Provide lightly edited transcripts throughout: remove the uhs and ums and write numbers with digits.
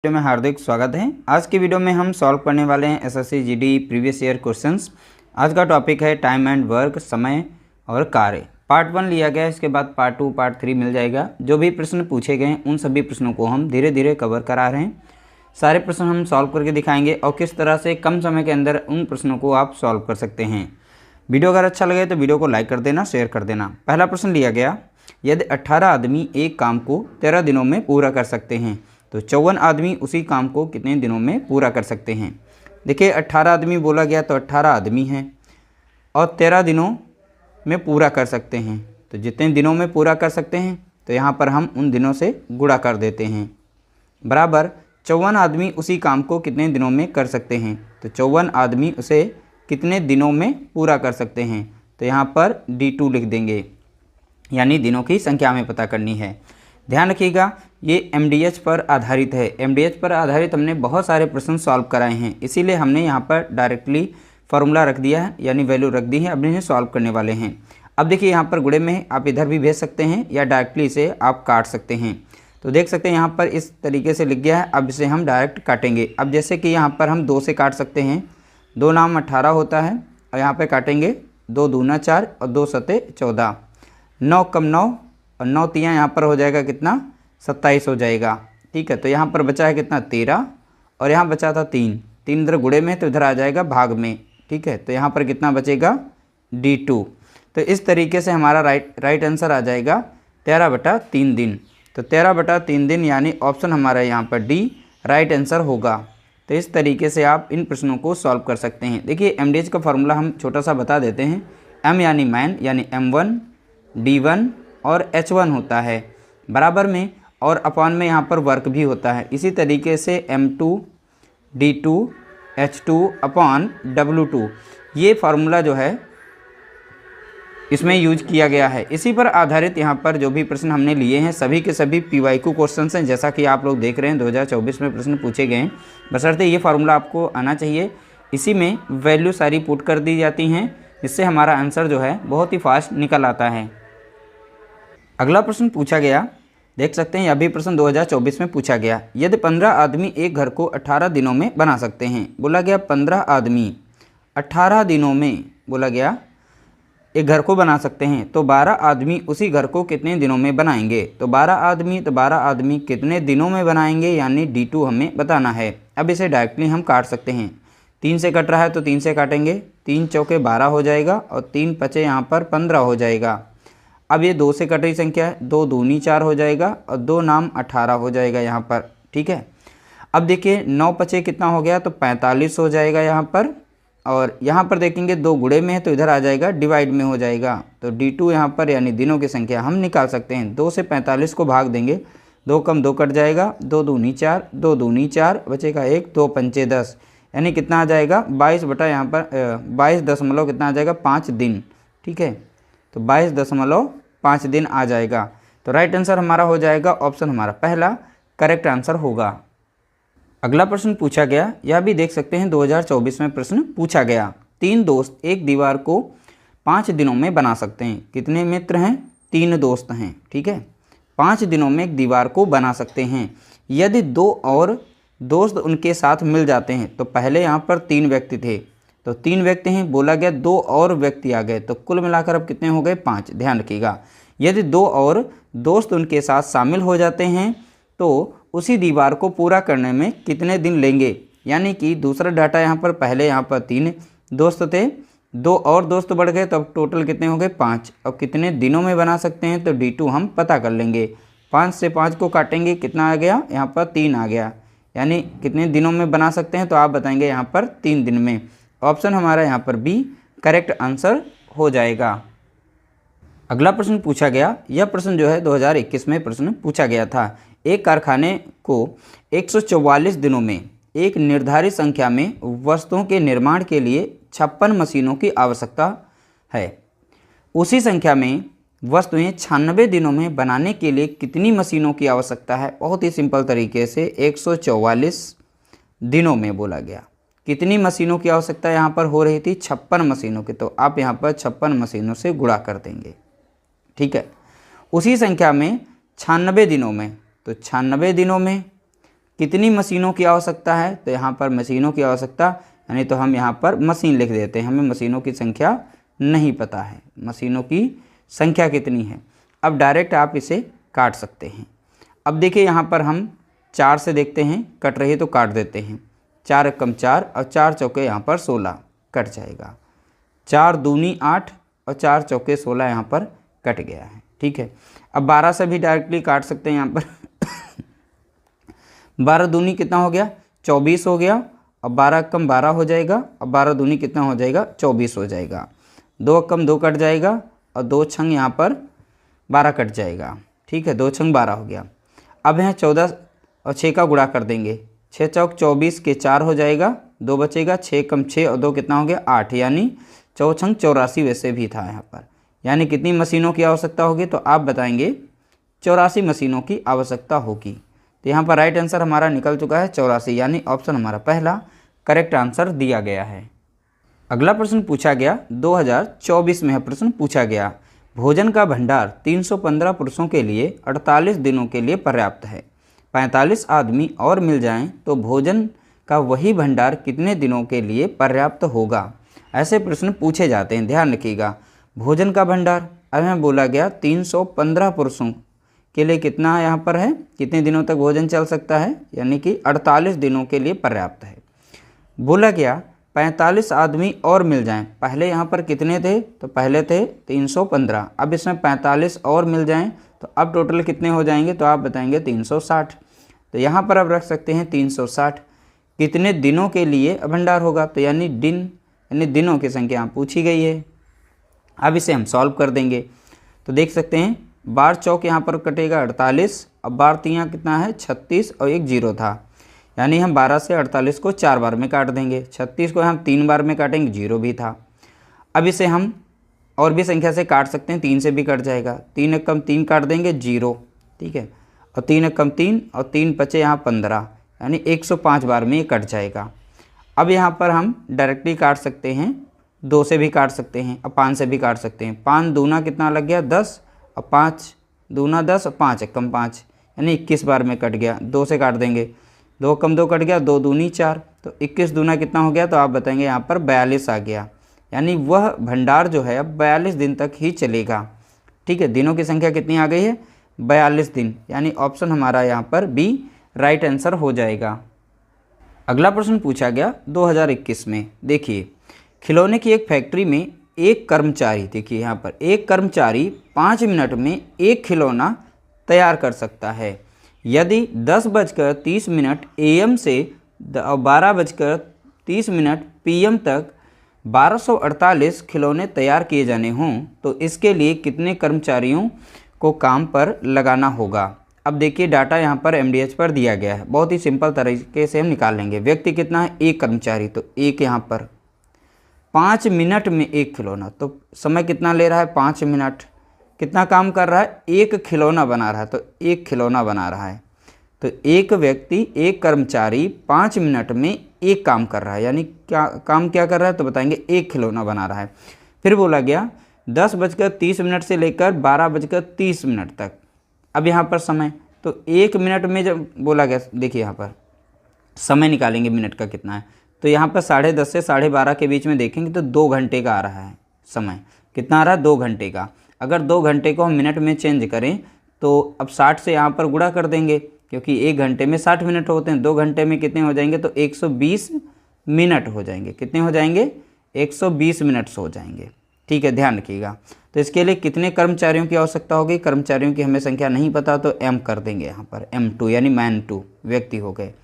Video में हार्दिक स्वागत है। आज की वीडियो में हम सॉल्व करने वाले हैं SSC GD previous year questions. आज का टॉपिक है टाइम एंड वर्क, समय और कार्य। पार्ट 1 लिया गया है, इसके बाद पार्ट 2 पार्ट 3 मिल जाएगा। जो भी प्रश्न पूछे गए हैं उन सभी प्रश्नों को हम धीरे धीरे कवर करा रहे हैं। सारे प्रश्न हम सॉल्व करके दिखाएंगे और किस तरह से कम समय के अंदर उन प्रश्नों को आप सॉल्व कर सकते हैं। वीडियो अगर अच्छा लगे तो वीडियो को लाइक कर देना, शेयर कर देना। पहला प्रश्न लिया गया, यदि 18 आदमी एक काम को 13 दिनों में पूरा कर सकते हैं तो 54 आदमी उसी काम को कितने दिनों में पूरा कर सकते हैं। देखिए 18 आदमी बोला गया तो 18 आदमी हैं और 13 दिनों में पूरा कर सकते हैं। तो जितने दिनों में पूरा कर सकते हैं तो यहाँ पर हम उन दिनों से गुणा कर देते हैं। बराबर 54 आदमी उसी काम को कितने दिनों में कर सकते हैं। तो 54 आदमी उसे कितने दिनों में पूरा कर सकते हैं। तो यहाँ पर D2 लिख देंगे, यानी दिनों की संख्या में पता करनी है। ध्यान रखिएगा ये MDH पर आधारित है। MDH पर आधारित हमने बहुत सारे प्रश्न सॉल्व कराए हैं, इसीलिए हमने यहाँ पर डायरेक्टली फार्मूला रख दिया है, यानी वैल्यू रख दी है। अब इन्हें सॉल्व करने वाले हैं। अब देखिए यहाँ पर गुणे में आप इधर भी भेज सकते हैं या डायरेक्टली इसे आप काट सकते हैं। तो देख सकते हैं यहाँ पर इस तरीके से लिख गया है। अब इसे हम डायरेक्ट काटेंगे। अब जैसे कि यहाँ पर हम 2 से काट सकते हैं। 2 नाम 18 होता है और यहाँ पर काटेंगे 2 दूना 4 और 2 सते 14। 9 कम 9 और 9 तियाँ यहाँ पर हो जाएगा कितना, 27 हो जाएगा। ठीक है, तो यहाँ पर बचा है कितना, 13 और यहाँ बचा था 3 इधर गुणे में, तो इधर आ जाएगा भाग में। ठीक है, तो यहाँ पर कितना बचेगा, D2। तो इस तरीके से हमारा राइट आंसर आ जाएगा 13/3 दिन। तो 13/3 दिन यानी ऑप्शन हमारा यहाँ पर D राइट आंसर होगा। तो इस तरीके से आप इन प्रश्नों को सॉल्व कर सकते हैं। देखिए MDH का फार्मूला हम छोटा सा बता देते हैं। M यानी मैन यानी M1 D1 और H1 होता है बराबर में, और अपॉन में यहाँ पर वर्क भी होता है। इसी तरीके से M2 D2 H2 upon W2 ये फार्मूला जो है इसमें यूज किया गया है। इसी पर आधारित यहाँ पर जो भी प्रश्न हमने लिए हैं सभी के सभी PYQ क्वेश्चन हैं, जैसा कि आप लोग देख रहे हैं 2024 में प्रश्न पूछे गए हैं। बशर्ते ये फार्मूला आपको आना चाहिए। इसी में वैल्यू सारी पुट कर दी जाती हैं, इससे हमारा आंसर जो है बहुत ही फास्ट निकल आता है। अगला प्रश्न पूछा गया, देख सकते हैं यह भी प्रश्न 2024 में पूछा गया। यदि 15 आदमी एक घर को 18 दिनों में बना सकते हैं, बोला गया 15 आदमी 18 दिनों में बोला गया एक घर को बना सकते हैं, तो 12 आदमी उसी घर को कितने दिनों में बनाएंगे। तो 12 आदमी कितने दिनों में बनाएंगे, यानी D2 हमें बताना है। अब इसे डायरेक्टली हम काट सकते हैं। 3 से कट रहा है तो 3 से काटेंगे, 3 चौके 12 हो जाएगा और 3 पचे यहाँ पर 15 हो जाएगा। अब ये 2 से कट रही संख्या है, 2 दूनी 4 हो जाएगा और 2 नाम 18 हो जाएगा यहाँ पर। ठीक है, अब देखिए 9 पचे कितना हो गया, तो 45 हो जाएगा यहाँ पर। और यहाँ पर देखेंगे 2 गुणे में है तो इधर आ जाएगा डिवाइड में हो जाएगा। तो D2 यहाँ पर यानी दिनों की संख्या हम निकाल सकते हैं। 2 से 45 को भाग देंगे, 2 कम 2 कट जाएगा, 2 दूनी 4 2 दूनी 4 बचेगा 1, 2 पंचे 10 यानी कितना आ जाएगा 22 बटा यहाँ पर 22 दशमलव कितना आ जाएगा 5 दिन। ठीक है, तो 22.5 दिन आ जाएगा। तो राइट आंसर हमारा हो जाएगा ऑप्शन हमारा पहला करेक्ट आंसर होगा। अगला प्रश्न पूछा गया, यह भी देख सकते हैं 2024 में प्रश्न पूछा गया। 3 दोस्त एक दीवार को 5 दिनों में बना सकते हैं। कितने मित्र हैं, 3 दोस्त हैं। ठीक है, 5 दिनों में एक दीवार को बना सकते हैं। यदि 2 और दोस्त उनके साथ मिल जाते हैं, तो पहले यहाँ पर 3 व्यक्ति थे तो 3 व्यक्ति हैं, बोला गया 2 और व्यक्ति आ गए, तो कुल मिलाकर अब कितने हो गए 5। ध्यान रखिएगा, यदि 2 और दोस्त उनके साथ शामिल हो जाते हैं तो उसी दीवार को पूरा करने में कितने दिन लेंगे। यानी कि दूसरा डाटा यहाँ पर पहले यहाँ पर 3 दोस्त थे, 2 और दोस्त बढ़ गए, तो अब टोटल कितने हो गए 5। अब कितने दिनों में बना सकते हैं, तो D2 हम पता कर लेंगे। 5 से 5 को काटेंगे, कितना आ गया यहाँ पर 3 आ गया, यानी कितने दिनों में बना सकते हैं, तो आप बताएंगे यहाँ पर 3 दिन में। ऑप्शन हमारा यहाँ पर B करेक्ट आंसर हो जाएगा। अगला प्रश्न पूछा गया, यह प्रश्न जो है 2021 में प्रश्न पूछा गया था। एक कारखाने को 144 दिनों में एक निर्धारित संख्या में वस्तुओं के निर्माण के लिए 56 मशीनों की आवश्यकता है। उसी संख्या में वस्तुएं 96 दिनों में बनाने के लिए कितनी मशीनों की आवश्यकता है। बहुत ही सिंपल तरीके से 144 दिनों में बोला गया कितनी मशीनों की आवश्यकता यहाँ पर हो रही थी, 56 मशीनों की। तो आप यहाँ पर 56 मशीनों से गुणा कर देंगे। ठीक है, उसी संख्या में 96 दिनों में, तो 96 दिनों में कितनी मशीनों की आवश्यकता है, तो यहाँ पर मशीनों की आवश्यकता, यानी तो हम यहाँ पर मशीन लिख देते हैं, हमें मशीनों की संख्या नहीं पता है, मशीनों की संख्या कितनी है। अब डायरेक्ट आप इसे काट सकते हैं। अब देखिए यहाँ पर हम 4 से देखते हैं, कट रही है तो काट देते हैं। 4 एकम 4 और 4 चौके यहाँ पर 16 कट जाएगा। 4 दूनी 8 और 4 चौके 16 यहाँ पर कट गया है। ठीक है, अब 12 से भी डायरेक्टली काट सकते हैं यहाँ पर 12 दूनी कितना हो गया, 24 हो गया। अब 12 एकम 12 हो जाएगा। अब 12 दूनी कितना हो जाएगा, 24 हो जाएगा। 2 एकम 2 कट जाएगा और 2 छंग यहाँ पर 12 कट जाएगा। ठीक है, 2 छंग 12 हो गया। अब यहाँ 14 और 6 का गुणा कर देंगे। 6 चौक 24 के 4 हो जाएगा, 2 बचेगा। 6 कम 6 और 2 कितना हो गया, 8, यानी 4 छंग 84 वैसे भी था यहाँ पर। यानी कितनी मशीनों की आवश्यकता होगी, तो आप बताएंगे 84 मशीनों की आवश्यकता होगी। तो यहाँ पर राइट आंसर हमारा निकल चुका है 84, यानी ऑप्शन हमारा पहला करेक्ट आंसर दिया गया है। अगला प्रश्न पूछा गया 2024 में प्रश्न पूछा गया, भोजन का भंडार 315 पुरुषों के लिए 48 दिनों के लिए पर्याप्त है। 45 आदमी और मिल जाएं तो भोजन का वही भंडार कितने दिनों के लिए पर्याप्त होगा। ऐसे प्रश्न पूछे जाते हैं, ध्यान रखिएगा। भोजन का भंडार अब हमें बोला गया 315 पुरुषों के लिए कितना यहाँ पर है, कितने दिनों तक भोजन चल सकता है, यानी कि 48 दिनों के लिए पर्याप्त है। बोला गया 45 आदमी और मिल जाएं। पहले यहाँ पर कितने थे, तो पहले थे 315, अब इसमें 45 और मिल जाएं तो अब टोटल कितने हो जाएंगे, तो आप बताएंगे 360। तो यहाँ पर अब रख सकते हैं 360। कितने दिनों के लिए भंडार होगा, तो यानी दिनों की संख्या पूछी गई है। अब इसे हम सॉल्व कर देंगे तो देख सकते हैं 12 चौक यहाँ पर कटेगा 48, अब 12 तियाँ कितना है 36 और एक 0 था, यानी हम 12 से 48 को 4 बार में काट देंगे। 36 को हम 3 बार में काटेंगे, 0 भी था। अब इसे हम और भी संख्या से काट सकते हैं, 3 से भी कट जाएगा। 3 एकम 3 काट देंगे, 0। ठीक है, और 3 एकम 3 और 3 बचे यहाँ 15, यानी 105 बार में ये कट जाएगा। अब यहाँ पर हम डायरेक्टली काट सकते हैं, 2 से भी काट सकते हैं और 5 से भी काट सकते हैं। 5 दूना कितना लग गया 10 और 5 दूना 10 और 5 एकम 5, यानी 21 बार में कट गया। 2 से काट देंगे, 2 कम 2 कट गया, 2 दूनी 4, तो 21 दूना कितना हो गया, तो आप बताएंगे यहाँ पर 42 आ गया। यानी वह भंडार जो है अब 42 दिन तक ही चलेगा। ठीक है, दिनों की संख्या कितनी आ गई है, 42 दिन, यानी ऑप्शन हमारा यहाँ पर बी राइट आंसर हो जाएगा। अगला प्रश्न पूछा गया 2021 में, देखिए खिलौने की एक फैक्ट्री में एक कर्मचारी, देखिए यहाँ पर एक कर्मचारी 5 मिनट में एक खिलौना तैयार कर सकता है। यदि 10:30 AM से 12:30 PM तक 1248 खिलौने तैयार किए जाने हों तो इसके लिए कितने कर्मचारियों को काम पर लगाना होगा। अब देखिए डाटा यहाँ पर MDH पर दिया गया है, बहुत ही सिंपल तरीके से हम निकाल लेंगे। व्यक्ति कितना है, एक कर्मचारी, तो एक यहाँ पर 5 मिनट में एक खिलौना, तो समय कितना ले रहा है 5 मिनट। कितना काम कर रहा है, एक खिलौना बना रहा है, तो एक खिलौना बना रहा है। तो एक व्यक्ति एक कर्मचारी 5 मिनट में एक काम कर रहा है, यानी क्या कर रहा है, तो बताएंगे एक खिलौना बना रहा है। फिर बोला गया 10:30 से लेकर 12:30 तक। अब यहाँ पर समय, तो 1 मिनट में जब बोला गया, देखिए यहाँ पर समय निकालेंगे मिनट का कितना है, तो यहाँ पर 10:30 से 12:30 के बीच में देखेंगे तो 2 घंटे का आ रहा है समय। कितना आ रहा है, 2 घंटे का। अगर 2 घंटे को हम मिनट में चेंज करें तो अब 60 से यहाँ पर गुणा कर देंगे, क्योंकि 1 घंटे में 60 मिनट होते हैं। 2 घंटे में कितने हो जाएंगे, तो 120 मिनट हो जाएंगे। कितने हो जाएंगे, 120 मिनट्स हो जाएंगे। ठीक है, ध्यान रखिएगा। तो इसके लिए कितने कर्मचारियों की आवश्यकता होगी, कर्मचारियों की हमें संख्या नहीं पता, तो M कर देंगे यहाँ पर, M2 यानी मैन 2 व्यक्ति हो गए।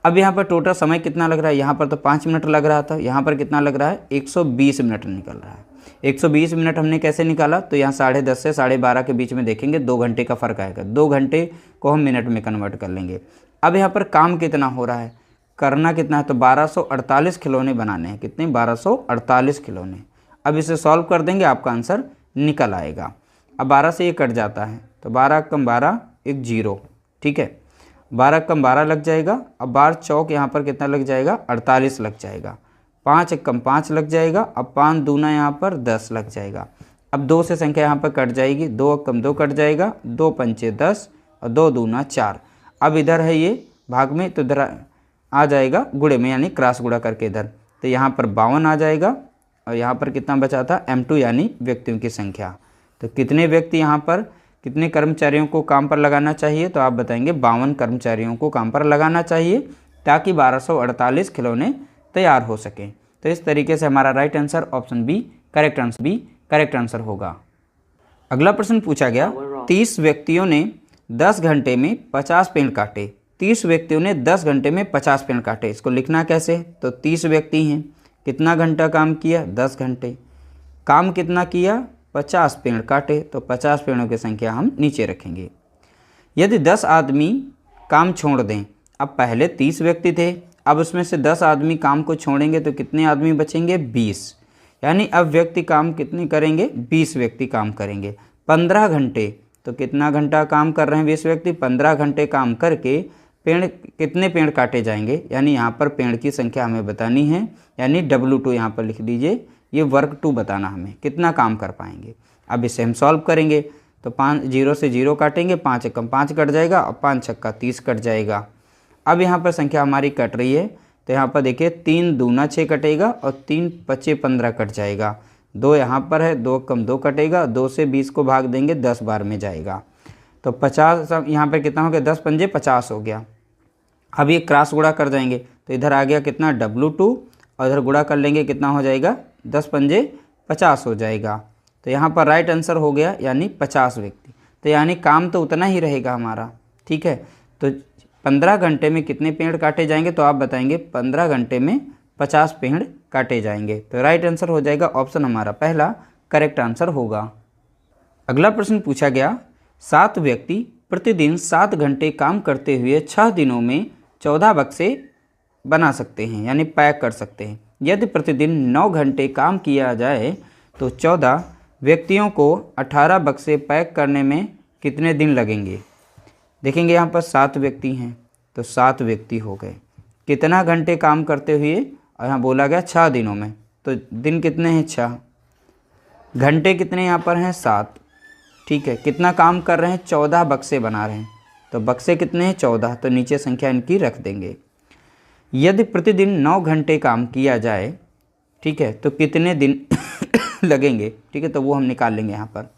अब यहाँ पर टोटल समय कितना लग रहा है, यहाँ पर तो 5 मिनट लग रहा था, यहाँ पर कितना लग रहा है, 120 मिनट निकल रहा है। 120 मिनट हमने कैसे निकाला, तो यहाँ 10:30 से 12:30 के बीच में देखेंगे 2 घंटे का फ़र्क आएगा। 2 घंटे को हम मिनट में कन्वर्ट कर लेंगे। अब यहाँ पर काम कितना हो रहा है, करना कितना है, तो 1248 खिलौने बनाने हैं। कितने, 1248 खिलौने। अब इसे सॉल्व कर देंगे, आपका आंसर निकल आएगा। अब 12 से ये कट जाता है, तो 12 कम 12 एक 0। ठीक है, 12 कम 12 लग जाएगा। अब 12 चौक यहाँ पर कितना लग जाएगा, 48 लग जाएगा। 5 कम 5 लग जाएगा। अब 5 दूना यहाँ पर 10 लग जाएगा। अब 2 से संख्या यहाँ पर कट जाएगी, 2 कम 2 कट जाएगा, 2 पंचे 10 और 2 दूना 4। अब इधर है ये भाग में, तो इधर आ जाएगा गुणे में, यानी क्रॉस गुणा करके इधर, तो यहाँ पर 52 आ जाएगा और यहाँ पर कितना बचा था m2 यानी व्यक्तियों की संख्या। तो कितने व्यक्ति यहाँ पर कितने कर्मचारियों को काम पर लगाना चाहिए, तो आप बताएंगे 52 कर्मचारियों को काम पर लगाना चाहिए ताकि 1248 खिलौने तैयार हो सकें। तो इस तरीके से हमारा right answer option b correct answer होगा। अगला प्रश्न पूछा गया, 30 व्यक्तियों ने 10 घंटे में 50 पेड़ काटे। 30 व्यक्तियों ने 10 घंटे में 50 पेड़ काटे, इसको लिखना कैसे, तो 30 व्यक्ति हैं, कितना घंटा काम किया, 10 घंटे, काम कितना किया, 50 पेड़ काटे, तो 50 पेड़ों की संख्या हम नीचे रखेंगे। यदि 10 आदमी काम छोड़ दें, अब पहले 30 व्यक्ति थे, अब उसमें से 10 आदमी काम को छोड़ेंगे तो कितने आदमी बचेंगे, 20, यानी अब व्यक्ति काम कितने करेंगे, 20 व्यक्ति काम करेंगे। 15 घंटे, तो कितना घंटा काम कर रहे हैं 20 व्यक्ति, 15 घंटे काम करके पेड़ कितने पेड़ काटे जाएंगे, यानी यहाँ पर पेड़ की संख्या हमें बतानी है, यानी W2 यहाँ पर लिख दीजिए, ये वर्क 2 बताना हमें कितना काम कर पाएंगे। अब इसे हम सॉल्व करेंगे तो 5 0 से 0 काटेंगे, 5 एकम 5 कट जाएगा और 5 छक्का 30 कट जाएगा। अब यहाँ पर संख्या हमारी कट रही है, तो यहाँ पर देखिए 3 दूना 6 कटेगा और 3 पचे 15 कट जाएगा, 2 यहाँ पर है, 2 कम 2 कटेगा, 2 से 20 को भाग देंगे 10 बार में जाएगा, तो 50 यहाँ पर कितना हो गया, 10 पंजे 50 हो गया। अब ये क्रॉस गुणा कर जाएंगे तो इधर आ गया कितना W2 और इधर गुणा कर लेंगे कितना हो जाएगा, 10 पंजे 50 हो जाएगा। तो यहाँ पर राइट आंसर हो गया यानी 50 व्यक्ति, तो यानी काम तो उतना ही रहेगा हमारा, ठीक है। तो 15 घंटे में कितने पेड़ काटे जाएंगे, तो आप बताएंगे 15 घंटे में 50 पेड़ काटे जाएंगे। तो राइट आंसर हो जाएगा ऑप्शन हमारा पहला करेक्ट आंसर होगा। अगला प्रश्न पूछा गया, 7 व्यक्ति प्रतिदिन 7 घंटे काम करते हुए 6 दिनों में 14 बक्से बना सकते हैं, यानी पैक कर सकते हैं। यदि प्रतिदिन 9 घंटे काम किया जाए तो 14 व्यक्तियों को 18 बक्से पैक करने में कितने दिन लगेंगे। देखेंगे यहाँ पर 7 व्यक्ति हैं, तो 7 व्यक्ति हो गए, कितना घंटे काम करते हुए, और यहाँ बोला गया 6 दिनों में, तो दिन कितने हैं 6, घंटे कितने यहाँ पर हैं 7, ठीक है। कितना काम कर रहे हैं, 14 बक्से बना रहे हैं, तो बक्से कितने हैं 14, तो नीचे संख्या इनकी रख देंगे। यदि प्रतिदिन 9 घंटे काम किया जाए, ठीक है, तो कितने दिन लगेंगे, ठीक है, तो वो हम निकाल लेंगे यहाँ पर।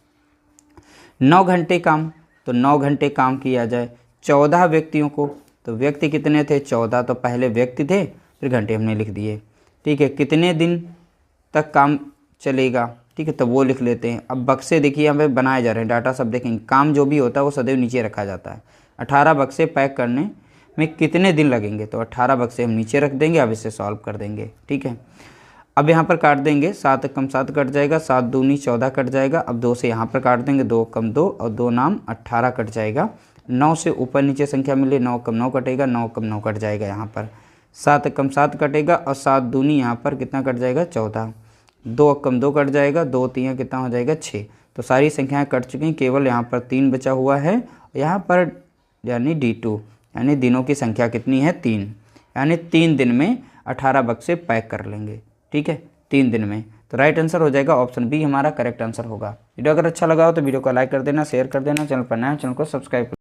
9 घंटे काम, तो 9 घंटे काम किया जाए 14 व्यक्तियों को, तो व्यक्ति कितने थे 14, तो पहले व्यक्ति थे फिर घंटे हमने लिख दिए, ठीक है। कितने दिन तक काम चलेगा, ठीक है, तो वो लिख लेते हैं। अब बक्से देखिए यहाँ पे बनाए जा रहे हैं, डाटा सब देखेंगे, काम जो भी होता है वो सदैव नीचे रखा जाता है। 18 बक्से पैक करने में कितने दिन लगेंगे, तो 18 बक्से हम नीचे रख देंगे। अब इसे सॉल्व कर देंगे, ठीक है। अब यहाँ पर काट देंगे, 7 कम 7 कट जाएगा, 7 दूनी 14 कट जाएगा। अब 2 से यहाँ पर काट देंगे, 2 कम 2 और 2 नाम 18 कट जाएगा। 9 से ऊपर नीचे संख्या मिले, 9 कम 9 कटेगा, 9 कम 9 कट जाएगा यहाँ पर। 7 कम 7 कटेगा और 7 दूनी यहाँ पर कितना कट जाएगा 14, 2 कम 2 कट जाएगा, 2 3 कितना हो जाएगा 6। तो सारी संख्याएँ कट चुकी हैं, केवल यहाँ पर 3 बचा हुआ है यहाँ पर, यानी D2, यानी दिनों की संख्या कितनी है 3, यानी 3 दिन में 18 बक्से पैक कर लेंगे, ठीक है, 3 दिन में। तो राइट आंसर हो जाएगा ऑप्शन बी हमारा करेक्ट आंसर होगा। वीडियो अगर अच्छा लगा हो तो वीडियो को लाइक कर देना, शेयर कर देना, चैनल पर नया चैनल को सब्सक्राइब